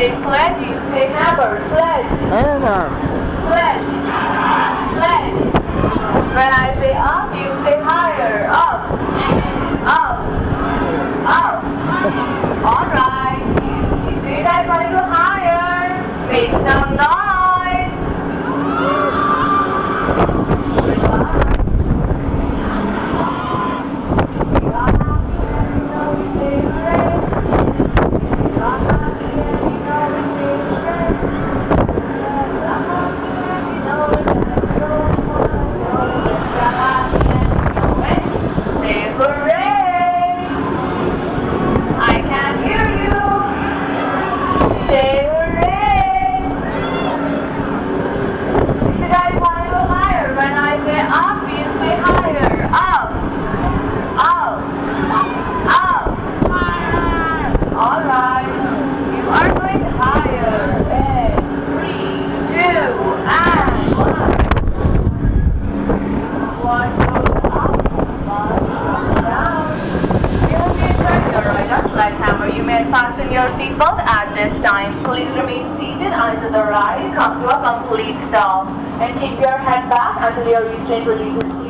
say sledge, you say hammer. Sledge. Hammer. Sledge. Sledge. When I say up, you say higher. Up. Up. Up. Alright. Do you guys want to go higher? Make some noise. Fasten your seatbelt at this time. Please remain seated until the ride comes to a complete stop. And keep your head back until your restraint releases